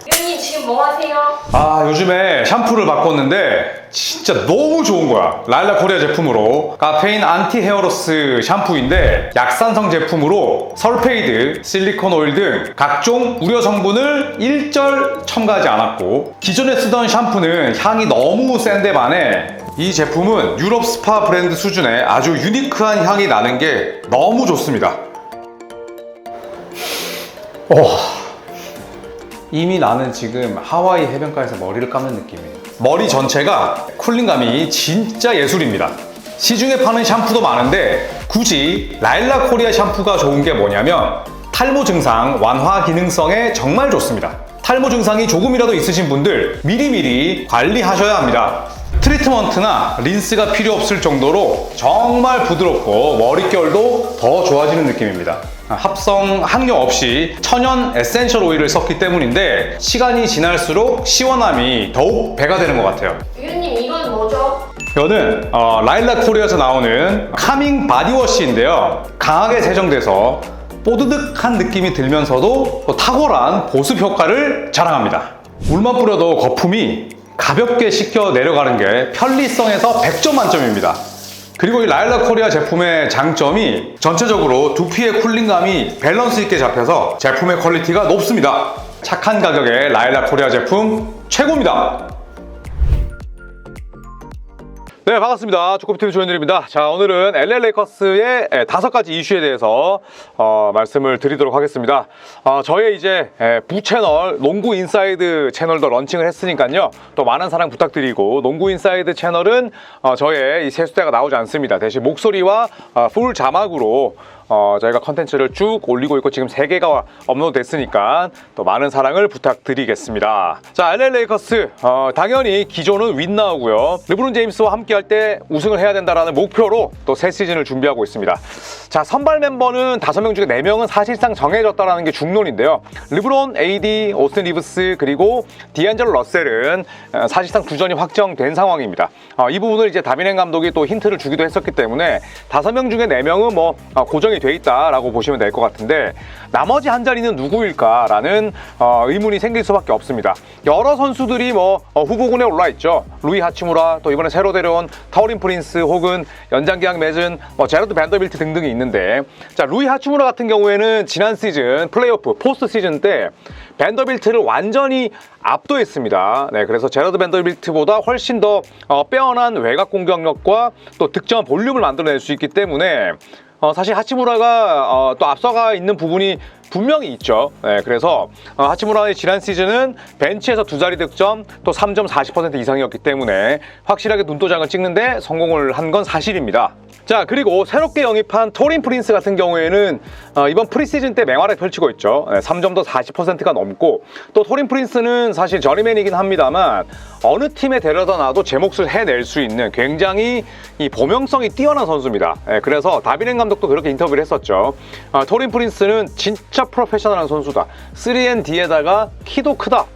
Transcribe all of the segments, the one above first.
위원님 지금 뭐 하세요? 요즘에 샴푸를 바꿨는데 진짜 너무 좋은 거야. 라일락 코리아 제품으로 카페인 안티 헤어로스 샴푸인데 약산성 제품으로 설페이드, 실리콘 오일 등 각종 우려 성분을 일절 첨가하지 않았고, 기존에 쓰던 샴푸는 향이 너무 센데 반해 이 제품은 유럽 스파 브랜드 수준의 아주 유니크한 향이 나는 게 너무 좋습니다. 이미 나는 지금 하와이 해변가에서 머리를 감는 느낌이에요. 머리 전체가 쿨링감이 진짜 예술입니다. 시중에 파는 샴푸도 많은데 굳이 라일락 코리아 샴푸가 좋은 게 뭐냐면 탈모 증상 완화 기능성에 정말 좋습니다. 탈모 증상이 조금이라도 있으신 분들 미리미리 관리하셔야 합니다. 트리트먼트나 린스가 필요 없을 정도로 정말 부드럽고 머릿결도 더 좋아지는 느낌입니다. 합성 항력 없이 천연 에센셜 오일을 썼기 때문인데 시간이 지날수록 시원함이 더욱 배가 되는 것 같아요. 위원님 이건 뭐죠? 이거는 라일락 코리아에서 나오는 카밍 바디워시인데요. 강하게 세정돼서 뽀드득한 느낌이 들면서도 또 탁월한 보습 효과를 자랑합니다. 물만 뿌려도 거품이 가볍게 씻겨 내려가는 게 편리성에서 100점 만점입니다. 그리고 이 라일락 코리아 제품의 장점이 전체적으로 두피의 쿨링감이 밸런스 있게 잡혀서 제품의 퀄리티가 높습니다. 착한 가격에 라일락 코리아 제품 최고입니다. 네, 반갑습니다. 조코피TV 조현일입니다. 자, 오늘은 LA 레이커스의 5가지 이슈에 대해서 말씀을 드리도록 하겠습니다. 저의 이제 부채널 농구 인사이드 채널도 런칭을 했으니까요. 또 많은 사랑 부탁드리고, 농구 인사이드 채널은 저의 이 세수대가 나오지 않습니다. 대신 목소리와 풀 자막으로 저희가 컨텐츠를 쭉 올리고 있고, 지금 3개가 업로드 됐으니까 또 많은 사랑을 부탁드리겠습니다. 자, LA 레이커스 당연히 기존은 윈 나오고요. 르브론 제임스와 함께 할 때 우승을 해야 된다라는 목표로 또 새 시즌을 준비하고 있습니다. 자, 선발 멤버는 5명 중에 4명은 사실상 정해졌다라는 게 중론인데요. 르브론, AD, 오스틴 리브스 그리고 디안젤로 러셀은 사실상 주전이 확정된 상황입니다. 이 부분을 이제 다비넨 감독이 또 힌트를 주기도 했었기 때문에 5명 중에 4명은 뭐 고정이 돼 있다라고 보시면 될 것 같은데, 나머지 한 자리는 누구일까라는 의문이 생길 수밖에 없습니다. 여러 선수들이 뭐 후보군에 올라 있죠. 루이 하치무라, 또 이번에 새로 데려온 타우린 프린스, 혹은 연장 계약 맺은 제러드 밴더빌트 등등이 있는데, 자, 루이 하치무라 같은 경우에는 지난 시즌 플레이오프 포스트 시즌 때 밴더빌트를 완전히 압도했습니다. 네, 그래서 제러드 밴더빌트보다 훨씬 더 빼어난 외곽 공격력과 또 득점 볼륨을 만들어낼 수 있기 때문에 사실 하치무라가 또 앞서가 있는 부분이 분명히 있죠. 네, 그래서 하치무라의 지난 시즌은 벤치에서 2자리 득점, 또 3점 40% 이상이었기 때문에 확실하게 눈도장을 찍는데 성공을 한 건 사실입니다. 자, 그리고 새롭게 영입한 토린 프린스 같은 경우에는 이번 프리시즌 때 맹활약 펼치고 있죠. 3점도 40%가 넘고, 또 토린 프린스는 사실 저리맨이긴 합니다만 어느 팀에 데려다 놔도 제 몫을 해낼 수 있는 굉장히 이 보명성이 뛰어난 선수입니다. 그래서 다비넨 감독도 그렇게 인터뷰를 했었죠. 토린 프린스는 진짜 프로페셔널한 선수다. 3&D에다가 키도 크다.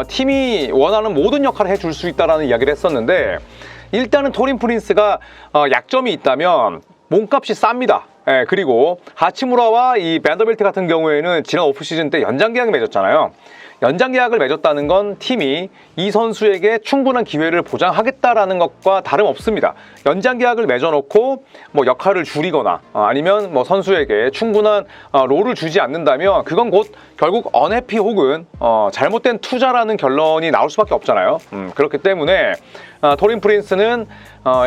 팀이 원하는 모든 역할을 해줄 수 있다는 이야기를 했었는데, 일단은 토린 프린스가 약점이 있다면 몸값이 쌉니다. 그리고 하치무라와 이 밴더빌트 같은 경우에는 지난 오프시즌 때 연장 계약을 맺었잖아요. 연장 계약을 맺었다는 건 팀이 이 선수에게 충분한 기회를 보장하겠다라는 것과 다름없습니다. 연장 계약을 맺어놓고 뭐 역할을 줄이거나 아니면 뭐 선수에게 충분한 롤을 주지 않는다면 그건 곧 결국 언해피 혹은 잘못된 투자라는 결론이 나올 수밖에 없잖아요. 그렇기 때문에 토린 프린스는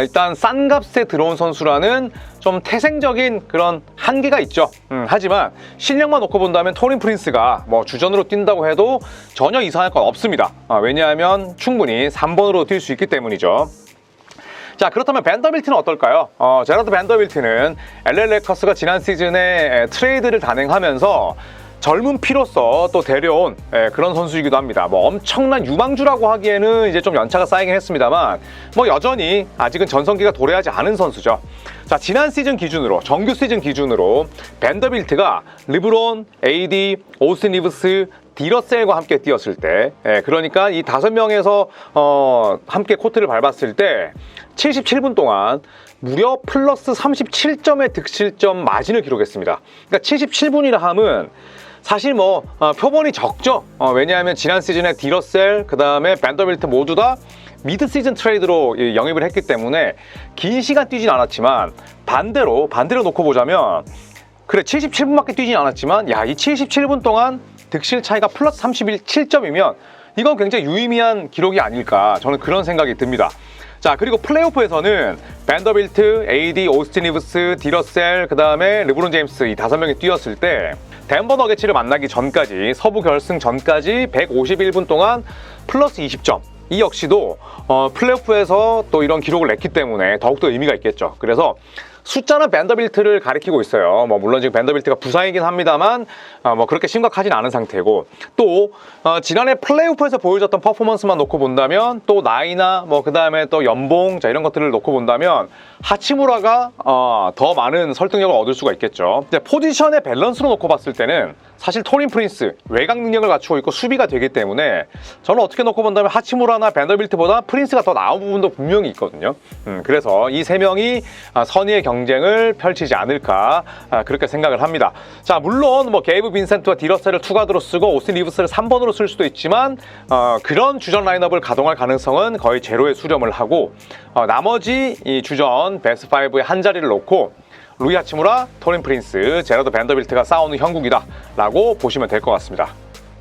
일단 싼 값에 들어온 선수라는 좀 태생적인 그런 한계가 있죠. 하지만 실력만 놓고 본다면 토린 프린스가 뭐 주전으로 뛴다고 해도 전혀 이상할 건 없습니다. 왜냐하면 충분히 3번으로 뛸 수 있기 때문이죠. 자, 그렇다면 밴더빌트는 어떨까요? 제러드 밴더빌트는 LA 레이커스가 지난 시즌에 트레이드를 단행하면서 젊은 피로서 또 데려온 그런 선수이기도 합니다. 뭐 엄청난 유망주라고 하기에는 이제 좀 연차가 쌓이긴 했습니다만 뭐 여전히 아직은 전성기가 도래하지 않은 선수죠. 자, 지난 시즌 기준으로, 정규 시즌 기준으로 밴더빌트가 르브론, AD, 오스틴 리브스, 디러셀과 함께 뛰었을 때, 그러니까 이 5명에서 함께 코트를 밟았을 때 77분 동안 무려 플러스 37점의 득실점 마진을 기록했습니다. 그러니까 77분이라 함은 사실 뭐 표본이 적죠. 왜냐하면 지난 시즌에 디러셀 그 다음에 밴더빌트 모두 다 미드 시즌 트레이드로 영입을 했기 때문에 긴 시간 뛰진 않았지만 반대로 놓고 보자면 그래 77분밖에 뛰진 않았지만 야, 이 77분 동안 득실 차이가 플러스 37점이면 이건 굉장히 유의미한 기록이 아닐까, 저는 그런 생각이 듭니다. 자, 그리고 플레이오프에서는 밴더빌트, AD, 오스틴 리브스, 디러셀, 그 다음에 르브론 제임스 이 5명이 뛰었을 때 덴버 너게츠를 만나기 전까지, 서부 결승 전까지 151분 동안 플러스 20점. 이 역시도 플레이오프에서 또 이런 기록을 냈기 때문에 더욱더 의미가 있겠죠. 그래서 숫자는 밴더빌트를 가리키고 있어요. 뭐 물론 지금 밴더빌트가 부상이긴 합니다만 뭐 그렇게 심각하진 않은 상태고, 또 지난해 플레이오프에서 보여줬던 퍼포먼스만 놓고 본다면, 또 나이나 뭐 그 다음에 또 연봉, 자 이런 것들을 놓고 본다면 하치무라가 더 많은 설득력을 얻을 수가 있겠죠. 근데 포지션의 밸런스로 놓고 봤을 때는 사실 토린 프린스 외곽 능력을 갖추고 있고 수비가 되기 때문에 저는 어떻게 놓고 본다면 하치무라나 밴더빌트보다 프린스가 더 나은 부분도 분명히 있거든요. 그래서 이 세 명이 선의의 경쟁을 펼치지 않을까, 그렇게 생각을 합니다. 자, 물론 뭐 게이브 빈센트와 디러셀을 투가드로 쓰고 오스틴 리브스를 3번으로 쓸 수도 있지만 그런 주전 라인업을 가동할 가능성은 거의 제로에 수렴을 하고 나머지 이 주전 베스트 5의 한 자리를 놓고 루이 하치무라, 토린 프린스, 제라드 밴더빌트가 싸우는 형국이다 라고 보시면 될 것 같습니다.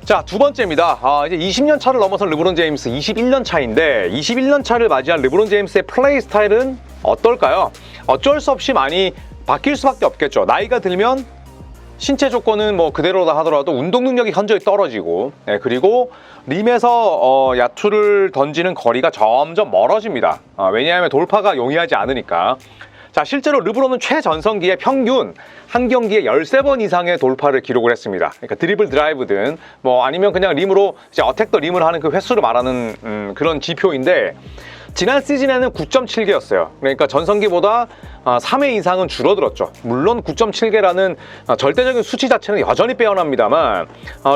자, 두 번째입니다. 이제 20년 차를 넘어선 르브론 제임스, 21년 차인데 21년 차를 맞이한 르브론 제임스의 플레이 스타일은 어떨까요? 어쩔 수 없이 많이 바뀔 수밖에 없겠죠. 나이가 들면 신체 조건은 뭐 그대로다 하더라도 운동 능력이 현저히 떨어지고, 그리고 림에서 야투를 던지는 거리가 점점 멀어집니다. 왜냐하면 돌파가 용이하지 않으니까. 자, 실제로 르브론은 최전성기에 평균 한 경기에 13번 이상의 돌파를 기록을 했습니다. 그러니까 드리블 드라이브든 뭐 아니면 그냥 림으로 이제 어택 더 림을 하는 그 횟수를 말하는 그런 지표인데, 지난 시즌에는 9.7개였어요. 그러니까 전성기보다 3회 이상은 줄어들었죠. 물론 9.7개라는 절대적인 수치 자체는 여전히 빼어납니다만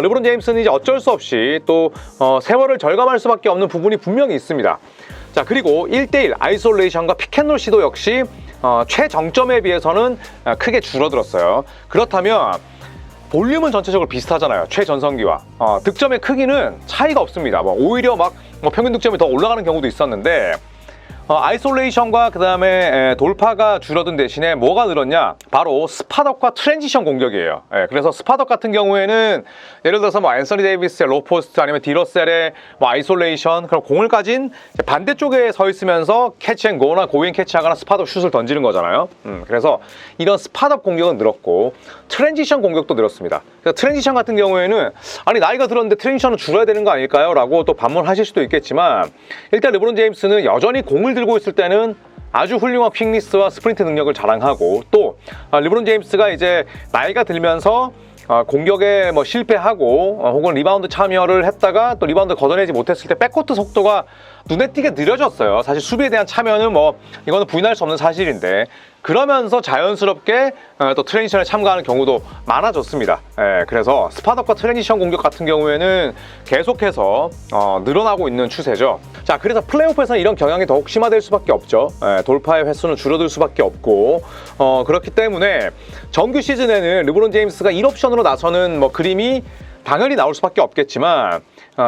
르브론 제임스는 이제 어쩔 수 없이 또 세월을 절감할 수밖에 없는 부분이 분명히 있습니다. 자, 그리고 1대1 아이솔레이션과 픽앤롤 시도 역시 최정점에 비해서는 크게 줄어들었어요. 그렇다면 볼륨은 전체적으로 비슷하잖아요. 최전성기와 득점의 크기는 차이가 없습니다. 뭐 오히려 막 평균 득점이 더 올라가는 경우도 있었는데 아이솔레이션과 그 다음에 돌파가 줄어든 대신에 뭐가 늘었냐? 바로 스팟업과 트랜지션 공격이에요. 그래서 스팟업 같은 경우에는 예를 들어서 뭐 앤서니 데이비스의 로포스트 아니면 디러셀의 뭐 아이솔레이션, 그럼 공을 가진 반대쪽에 서 있으면서 캐치앤고나 고인 캐치하거나 스팟업 슛을 던지는 거잖아요. 그래서 이런 스팟업 공격은 늘었고 트랜지션 공격도 늘었습니다. 그래서 트랜지션 같은 경우에는 아니 나이가 들었는데 트랜지션은 줄어야 되는 거 아닐까요? 라고 또 반문하실 수도 있겠지만, 일단 르브론 제임스는 여전히 공을 들고 있을 때는 아주 훌륭한 퀵리스와 스프린트 능력을 자랑하고, 또 르브론 제임스가 이제 나이가 들면서 공격에 뭐 실패하고 혹은 리바운드 참여를 했다가 또 리바운드 걷어내지 못했을 때 백코트 속도가 눈에 띄게 느려졌어요. 사실 수비에 대한 참여는 뭐 이거는 부인할 수 없는 사실인데, 그러면서 자연스럽게 또 트랜지션에 참가하는 경우도 많아졌습니다. 그래서 스팟업과 트랜지션 공격 같은 경우에는 계속해서 늘어나고 있는 추세죠. 자, 그래서 플레이오프에서는 이런 경향이 더욱 심화될 수밖에 없죠. 돌파의 횟수는 줄어들 수밖에 없고, 그렇기 때문에 정규 시즌에는 르브론 제임스가 1옵션으로 나서는 뭐 그림이 당연히 나올 수밖에 없겠지만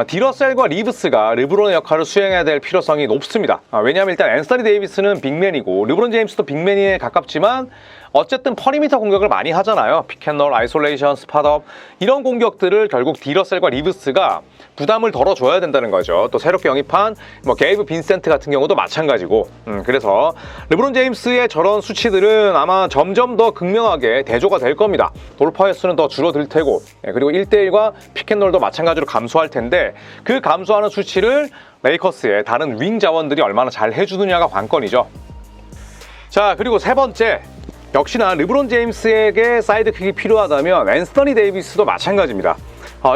디러셀과 리브스가 르브론의 역할을 수행해야 될 필요성이 높습니다. 왜냐하면 일단 앤서니 데이비스는 빅맨이고 르브론 제임스도 빅맨에 가깝지만 어쨌든 퍼리미터 공격을 많이 하잖아요. 픽앤롤, 아이솔레이션, 스팟업 이런 공격들을 결국 디러셀과 리브스가 부담을 덜어줘야 된다는 거죠. 또 새롭게 영입한 뭐 게이브 빈센트 같은 경우도 마찬가지고, 그래서 르브론 제임스의 저런 수치들은 아마 점점 더 극명하게 대조가 될 겁니다. 돌파 횟수는 더 줄어들 테고, 그리고 1대1과 픽앤롤도 마찬가지로 감소할 텐데, 그 감소하는 수치를 레이커스의 다른 윙 자원들이 얼마나 잘 해주느냐가 관건이죠. 자, 그리고 세 번째, 역시나 르브론 제임스에게 사이드킥이 필요하다면 앤서니 데이비스도 마찬가지입니다.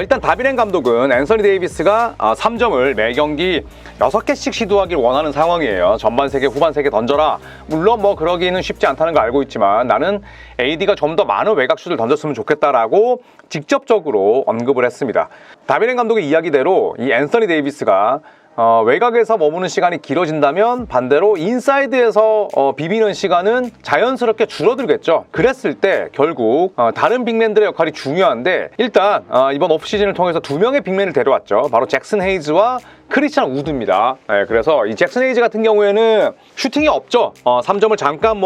일단 다비렌 감독은 앤서니 데이비스가 3점을 매 경기 6개씩 시도하길 원하는 상황이에요. 전반 3개, 후반 3개 던져라. 물론 뭐 그러기는 쉽지 않다는 거 알고 있지만 나는 AD가 좀 더 많은 외곽슛을 던졌으면 좋겠다라고 직접적으로 언급을 했습니다. 다비렌 감독의 이야기대로 이 앤서니 데이비스가 외곽에서 머무는 시간이 길어진다면 반대로 인사이드에서 비비는 시간은 자연스럽게 줄어들겠죠. 그랬을 때 결국 다른 빅맨들의 역할이 중요한데 일단 이번 오프시즌을 통해서 2명의 빅맨을 데려왔죠. 바로 잭슨 헤이즈와 크리스찬 우드입니다. 네, 그래서 이 잭슨 헤이즈 같은 경우에는 슈팅이 없죠. 3점을 잠깐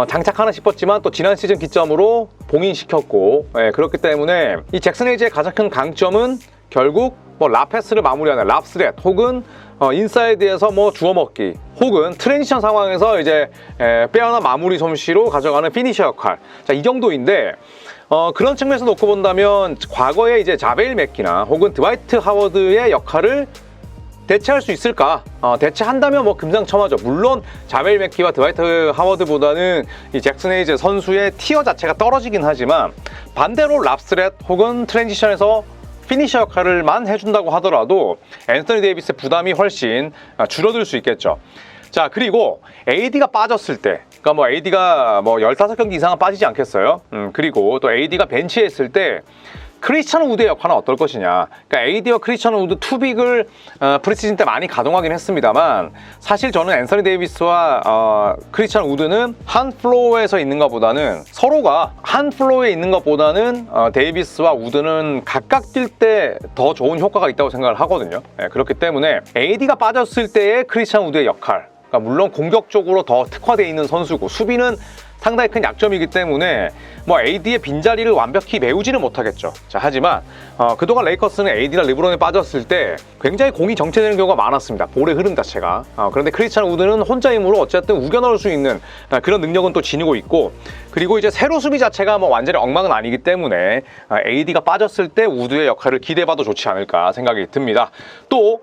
장착하나 싶었지만 또 지난 시즌 기점으로 봉인시켰고, 네, 그렇기 때문에 이 잭슨 헤이즈의 가장 큰 강점은 결국 라패스를 마무리하는 랍스렛 혹은 인사이드에서 주워먹기 혹은 트랜지션 상황에서 이제 빼어난 마무리 솜씨로 가져가는 피니셔 역할. 자, 이 정도인데 그런 측면에서 놓고 본다면 과거에 이제 자베일 맥키나 혹은 드와이트 하워드의 역할을 대체할 수 있을까? 대체한다면 금상첨화죠. 물론 자벨 맥키와 드와이트 하워드보다는 이 잭슨 헤이즈 선수의 티어 자체가 떨어지긴 하지만 반대로 랍스렛 혹은 트랜지션에서 피니셔 역할을만 해준다고 하더라도 앤서니 데이비스의 부담이 훨씬 줄어들 수 있겠죠. 자, 그리고 AD가 빠졌을 때, 그러니까 AD가 15경기 이상은 빠지지 않겠어요? 그리고 또 AD가 벤치에 있을 때 크리스찬 우드의 역할은 어떨 것이냐. 그러니까 AD와 크리스찬 우드 투빅을 프리시즌 때 많이 가동하긴 했습니다만 사실 저는 앤서니 데이비스와 크리스찬 우드는 한 플로어에서 있는 것보다는 서로가 한 플로어에 있는 것보다는 데이비스와 우드는 각각 뛸 때 더 좋은 효과가 있다고 생각을 하거든요. 네, 그렇기 때문에 AD가 빠졌을 때의 크리스찬 우드의 역할, 그러니까 물론 공격적으로 더 특화되어 있는 선수고 수비는 상당히 큰 약점이기 때문에 AD의 빈자리를 완벽히 메우지는 못하겠죠. 자, 하지만 그동안 레이커스는 AD나 르브론에 빠졌을 때 굉장히 공이 정체되는 경우가 많았습니다. 볼의 흐름 자체가. 그런데 크리스찬 우드는 혼자 힘으로 어쨌든 우겨 넣을 수 있는 그런 능력은 또 지니고 있고, 그리고 이제 세로 수비 자체가 완전히 엉망은 아니기 때문에 AD가 빠졌을 때 우드의 역할을 기대해봐도 좋지 않을까 생각이 듭니다. 또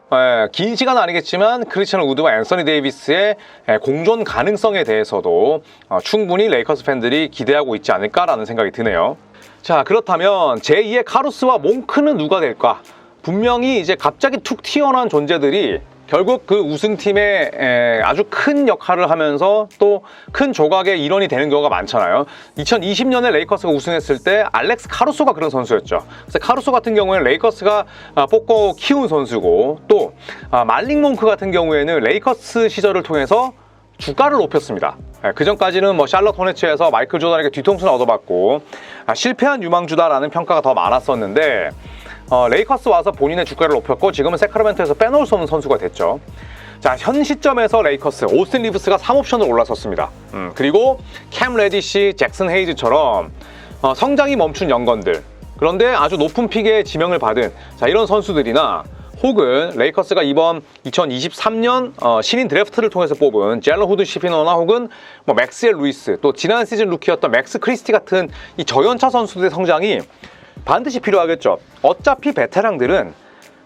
긴 시간은 아니겠지만 크리스찬 우드와 앤서니 데이비스의 공존 가능성에 대해서도 충분히 레이커스 팬들이 기대하고 있지 않을까라는 생각이 드네요. 자, 그렇다면 제2의 카루스와 몽크는 누가 될까? 분명히 이제 갑자기 툭 튀어나온 존재들이 결국 그 우승팀에 아주 큰 역할을 하면서 또 큰 조각의 일원이 되는 경우가 많잖아요. 2020년에 레이커스가 우승했을 때 알렉스 카루소가 그런 선수였죠. 그래서 카루소 같은 경우에는 레이커스가 뽑고 키운 선수고, 또 말릭 몽크 같은 경우에는 레이커스 시절을 통해서 주가를 높였습니다. 그 전까지는 샬럿 호네츠에서 마이클 조던에게 뒤통수를 얻어봤고 실패한 유망주다라는 평가가 더 많았었는데 레이커스 와서 본인의 주가를 높였고 지금은 세크라멘토에서 빼놓을 수 없는 선수가 됐죠. 자, 현 시점에서 레이커스, 오스틴 리브스가 3옵션으로 올라섰습니다. 그리고 캠 레디시, 잭슨 헤이즈처럼 성장이 멈춘 연건들, 그런데 아주 높은 픽의 지명을 받은 이런 선수들이나 혹은 레이커스가 이번 2023년 신인 드래프트를 통해서 뽑은 젤런 후드 시피노나 혹은 맥스웰 루이스, 또 지난 시즌 루키였던 맥스 크리스티 같은 이 저연차 선수들의 성장이 반드시 필요하겠죠. 어차피 베테랑들은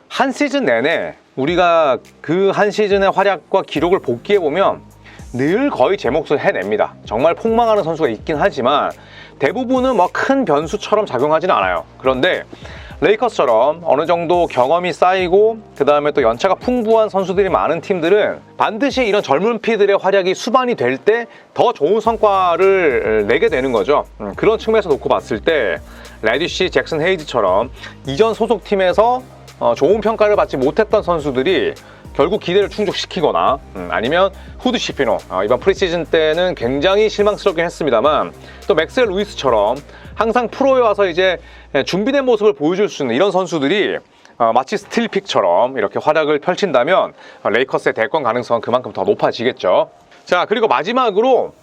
한 시즌 내내 우리가 그 한 시즌의 활약과 기록을 복기해보면 늘 거의 제 몫을 해냅니다. 정말 폭망하는 선수가 있긴 하지만 대부분은 큰 변수처럼 작용하지는 않아요. 그런데 레이커스처럼 어느 정도 경험이 쌓이고 그 다음에 또 연차가 풍부한 선수들이 많은 팀들은 반드시 이런 젊은 피들의 활약이 수반이 될 때 더 좋은 성과를 내게 되는 거죠. 그런 측면에서 놓고 봤을 때 레디시, 잭슨 헤이즈처럼 이전 소속팀에서 좋은 평가를 받지 못했던 선수들이 결국 기대를 충족시키거나 아니면 후드 시피노, 이번 프리시즌 때는 굉장히 실망스럽긴 했습니다만 또 맥스웰 루이스처럼 항상 프로에 와서 이제 준비된 모습을 보여줄 수 있는 이런 선수들이 마치 스틸픽처럼 이렇게 활약을 펼친다면 레이커스의 대권 가능성은 그만큼 더 높아지겠죠. 자, 그리고 마지막으로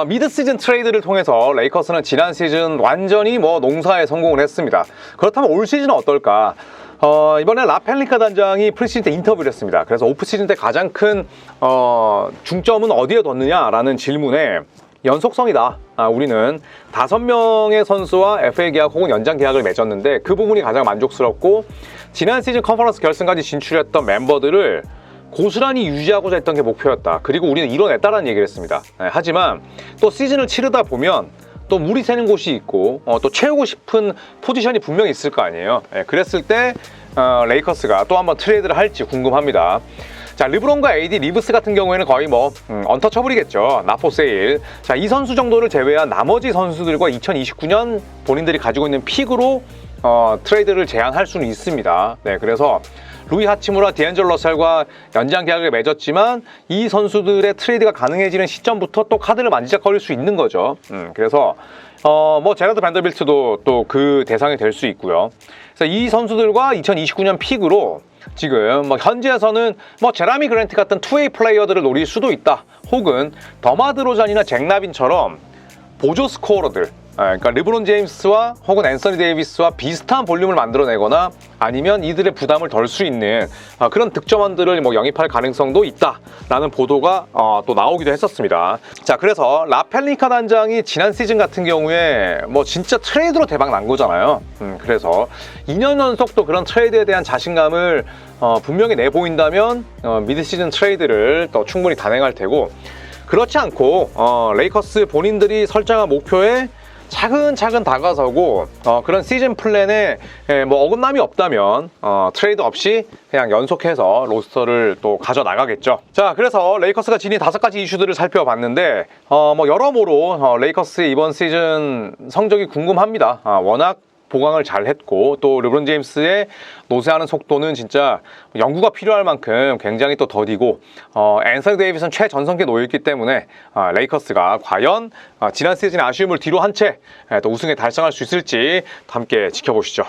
미드 시즌 트레이드를 통해서 레이커스는 지난 시즌 완전히 농사에 성공을 했습니다. 그렇다면 올 시즌은 어떨까? 이번에 라펠리카 단장이 프리시즌 때 인터뷰를 했습니다. 그래서 오프시즌 때 가장 큰 중점은 어디에 뒀느냐라는 질문에 연속성이다. 우리는 5명의 선수와 FA 계약 혹은 연장 계약을 맺었는데 그 부분이 가장 만족스럽고 지난 시즌 컨퍼런스 결승까지 진출했던 멤버들을 고스란히 유지하고자 했던 게 목표였다. 그리고 우리는 이뤄냈다라는 얘기를 했습니다. 하지만 또 시즌을 치르다 보면 또 물이 새는 곳이 있고 또 채우고 싶은 포지션이 분명히 있을 거 아니에요. 그랬을 때 레이커스가 또 한번 트레이드를 할지 궁금합니다. 자, 르브론과 AD, 리브스 같은 경우에는 거의 언터처블이겠죠. 나포세일. 자, 이 선수 정도를 제외한 나머지 선수들과 2029년 본인들이 가지고 있는 픽으로 트레이드를 제안할 수는 있습니다. 네, 그래서 루이 하치무라, 디앤젤로 러셀과 연장 계약을 맺었지만 이 선수들의 트레이드가 가능해지는 시점부터 또 카드를 만지작거릴 수 있는 거죠. 그래서 뭐 제라드 반더빌트도 또 그 대상이 될 수 있고요. 그래서 이 선수들과 2029년 픽으로 지금 뭐 현지에서는 뭐 제라미 그랜트 같은 투웨이 플레이어들을 노릴 수도 있다. 혹은 더마드 로잔이나 잭 라빈처럼 보조 스코어러들, 그러니까 르브론 제임스와 혹은 앤서니 데이비스와 비슷한 볼륨을 만들어내거나 아니면 이들의 부담을 덜 수 있는 그런 득점원들을 뭐 영입할 가능성도 있다라는 보도가 또 나오기도 했었습니다. 자, 그래서 라펠리카 단장이 지난 시즌 같은 경우에 뭐 진짜 트레이드로 대박 난 거잖아요. 그래서 2년 연속 또 그런 트레이드에 대한 자신감을 분명히 내보인다면 미드 시즌 트레이드를 또 충분히 단행할 테고, 그렇지 않고 레이커스 본인들이 설정한 목표에 차근차근 다가서고 그런 시즌 플랜에 뭐 어긋남이 없다면 트레이드 없이 그냥 연속해서 로스터를 또 가져나가겠죠. 자, 그래서 레이커스가 지닌 5가지 이슈들을 살펴봤는데 뭐 여러모로 레이커스의 이번 시즌 성적이 궁금합니다. 워낙 보강을 잘 했고 또 르브론 제임스의 노세하는 속도는 진짜 연구가 필요할 만큼 굉장히 또 더디고 앤서니 데이비스는 최전성기에 놓여있기 때문에 레이커스가 과연 지난 시즌의 아쉬움을 뒤로 한 채 또 우승에 달성할 수 있을지 함께 지켜보시죠.